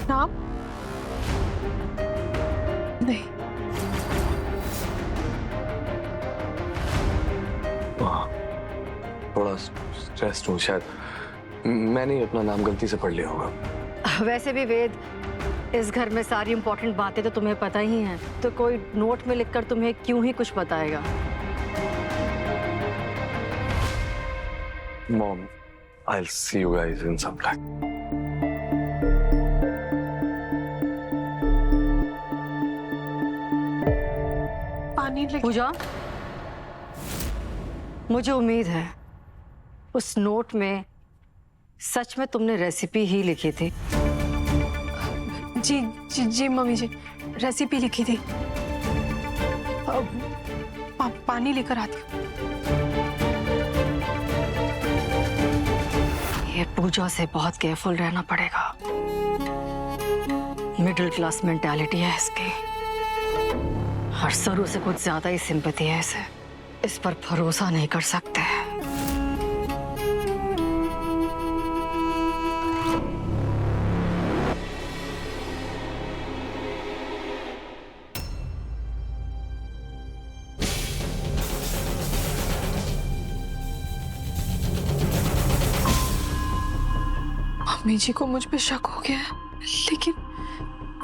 नाम नहीं। थोड़ा स्ट्रेस्ड हूँ शायद, मैंने ही अपना नाम गलती से पढ़ लिया होगा। वैसे भी वेद, इस घर में सारी इंपॉर्टेंट बातें तो तुम्हें पता ही हैं, तो कोई नोट में लिखकर तुम्हें क्यों ही कुछ बताएगा। Mom, I'll see you guys in some time. पानी लेके। पूजा, मुझे उम्मीद है उस नोट में सच में तुमने रेसिपी ही लिखी थी। जी जी जी मम्मी जी, रेसिपी लिखी थी। पानी लेकर आती हूँ। ये पूजा से बहुत केयरफुल रहना पड़ेगा। मिडिल क्लास मेंटालिटी है इसकी, और सरू से कुछ ज्यादा ही सिंपैथी है इसे। इस पर भरोसा नहीं कर सकते। मम्मी जी को मुझ पे शक हो गया है, लेकिन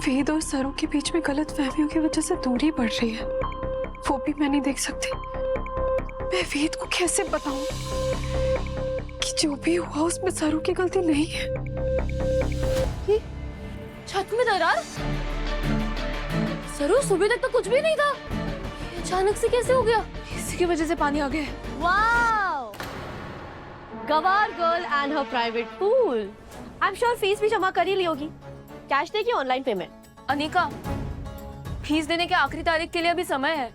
वेद और सरू के बीच में गलत फहमियों की वजह से दूरी बढ़ रही है। वो भी मैं नहीं देख सकती। मैं वेद को कैसे बताऊं कि जो भी हुआ उसमें सरू की गलती नहीं है। छत में दरार? सरू, सुबह तक तो कुछ भी नहीं था, ये अचानक से कैसे हो गया? इसी की वजह से पानी आ गया है। वाओ! गवार girl and her private pool. I am sure fees भी जमा कर ही ली होगी। कैश देगी, ऑनलाइन पेमेंट? अनिका, फीस देने के आखिरी तारीख के लिए अभी समय है।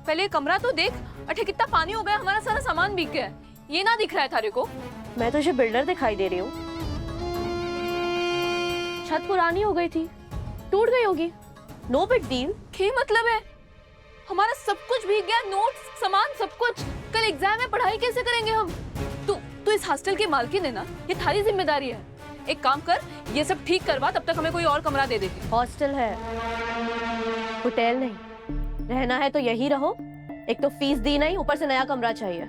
पहले कमरा तो देख, अठे कितना पानी हो गया, हमारा सारा सामान बिक गया है। ये ना दिख रहा है थारे को? मैं तुझे बिल्डर दिखाई दे रही हूँ। छत पुरानी हो गई थी, टूट गई होगी। No big deal. क्या मतलब है? हमारा सब कुछ भीग गया, नोट्स, सामान, सब कुछ। कल एग्जाम है, पढ़ाई कैसे करेंगे हम? तू इस हॉस्टल की मालकिन है ना, ये थारी जिम्मेदारी है। एक काम कर, ये सब ठीक करवा, तब तक हमें कोई और कमरा दे देती। हॉस्टल है, होटल नहीं। रहना है तो यही रहो। एक तो फीस दी नहीं, ऊपर से नया कमरा चाहिए।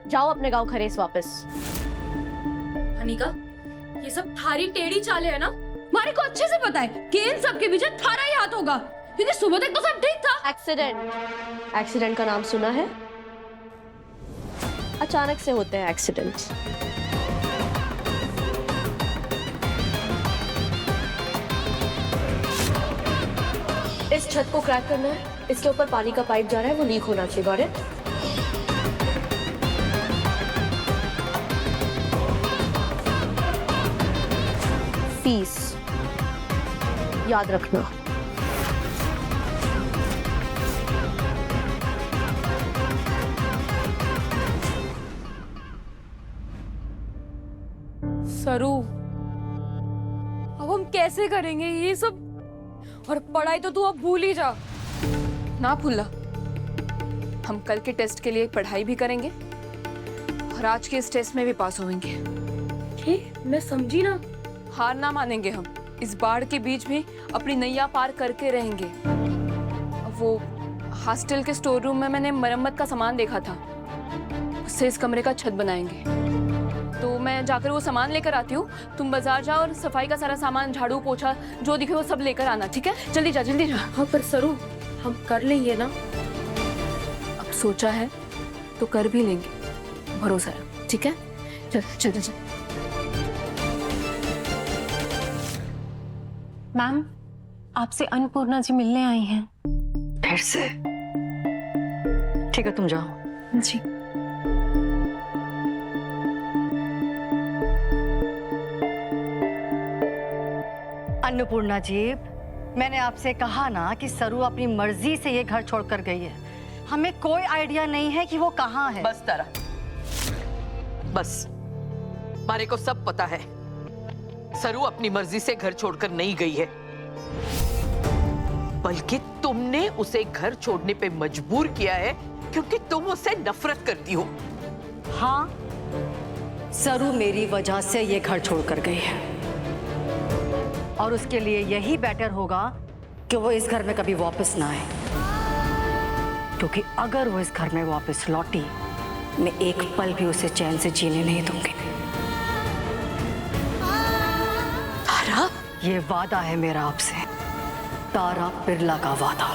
जाओ अपने गांव खरेस वापस। अनिका, ये सब थारी टेढ़ी चाले है ना? हमारे को अच्छे से पता है कि इन सब के पीछे थारा ही हाथ होगा, क्योंकि सुबह तक तो सब ठीक था। एक्सीडेंट का नाम सुना है? अचानक से होते हैं एक्सीडेंट्स। इस छत को क्रैक करना है। इसके ऊपर पानी का पाइप जा रहा है, वो लीक होना चाहिए। Got it? फीस याद रखना। सरू, अब हम कैसे करेंगे ये सब? और पढ़ाई तो तू अब भूल ही जा। ना भूलना, हम कल के टेस्ट के लिए पढ़ाई भी करेंगे और आज के इस टेस्ट में भी पास होंगे। मैं समझी ना। हार ना मानेंगे हम। इस बाढ़ के बीच भी अपनी नैया पार करके रहेंगे। अब वो हॉस्टल के स्टोर रूम में मैंने मरम्मत का सामान देखा था, उससे इस कमरे का छत बनाएंगे। तो मैं जाकर वो सामान लेकर आती हूँ। तुम बाजार जाओ और सफाई का सारा सामान, झाड़ू पोछा जो दिखे वो सब लेकर आना, ठीक है? जल्दी जा, जल्दी जा। हाँ पर सरू, हम कर लेंगे ना? अब सोचा है तो कर भी लेंगे, भरोसा है, ठीक है? चल चल चल। मैम, आपसे अन्नपूर्णा जी मिलने आई हैं। फिर से? ठीक है, तुम जाओ। जी। अन्नपूर्णा जी, मैंने आपसे कहा ना कि सरू अपनी मर्जी से ये घर छोड़कर गई है। हमें कोई आइडिया नहीं है कि वो कहाँ है। बस तारा, बस। मारे को सब पता है, सरू अपनी मर्जी से घर छोड़कर नहीं गई है, बल्कि तुमने उसे घर छोड़ने पे मजबूर किया है क्योंकि तुम उससे नफरत करती हो। हाँ, सरू मेरी वजह से ये घर छोड़कर गई है। और उसके लिए यही बेटर होगा कि वो इस घर में कभी वापस ना आए, क्योंकि अगर वो इस घर में वापस लौटी, मैं एक पल भी उसे चैन से जीने नहीं दूंगी। तारा, ये वादा है मेरा आपसे, तारा बिरला का वादा।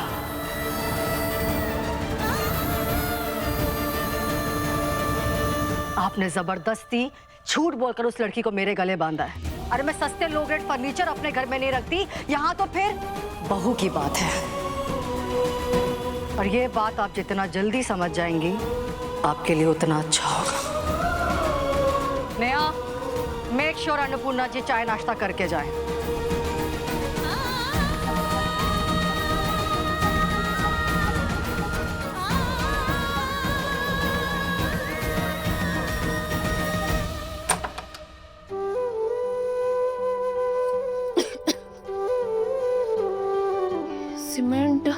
आपने जबरदस्ती झूठ बोलकर उस लड़की को मेरे गले बांधा है। अरे मैं सस्ते लो ग्रेड फर्नीचर अपने घर में नहीं रखती, यहाँ तो फिर बहू की बात है। और ये बात आप जितना जल्दी समझ जाएंगी, आपके लिए उतना अच्छा होगा। नेहा, मेक श्योर अन्नपूर्णा जी चाय नाश्ता करके जाएं। सीमेंट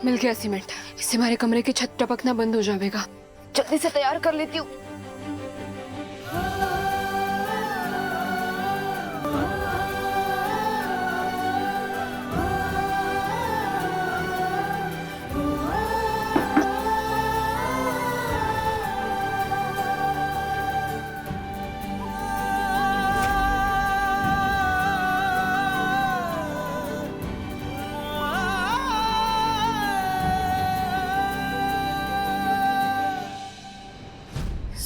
मिल गया। सीमेंट, इससे हमारे कमरे की छत टपकना बंद हो जाएगा। जल्दी से तैयार कर लेती हूँ।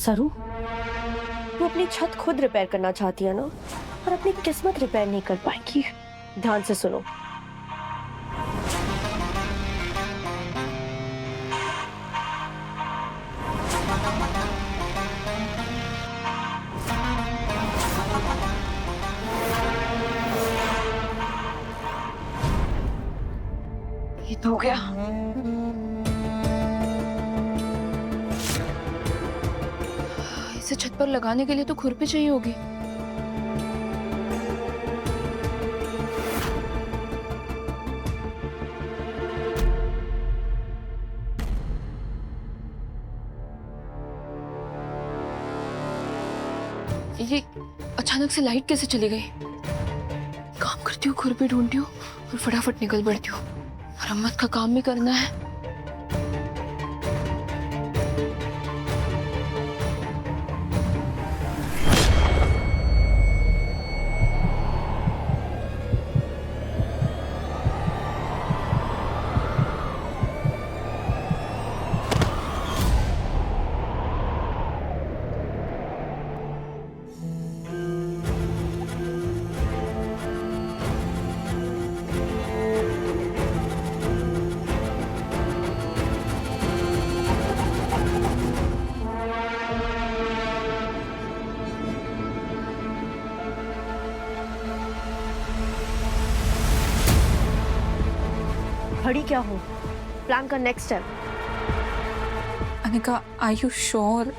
सरू, तू अपनी छत खुद रिपेयर करना चाहती है ना, और अपनी किस्मत रिपेयर नहीं कर पाएगी। ध्यान से सुनो, ये तो हो गया। इसे छत पर लगाने के लिए तो खुरपी चाहिए होगी। ये अचानक से लाइट कैसे चली गई? काम करती हूँ, खुरपी ढूंढती हूँ और फटाफट निकल पड़ती हूँ। मरम्मत का काम भी करना है। खड़ी क्या हो? प्लान का next step. Anika, are you sure?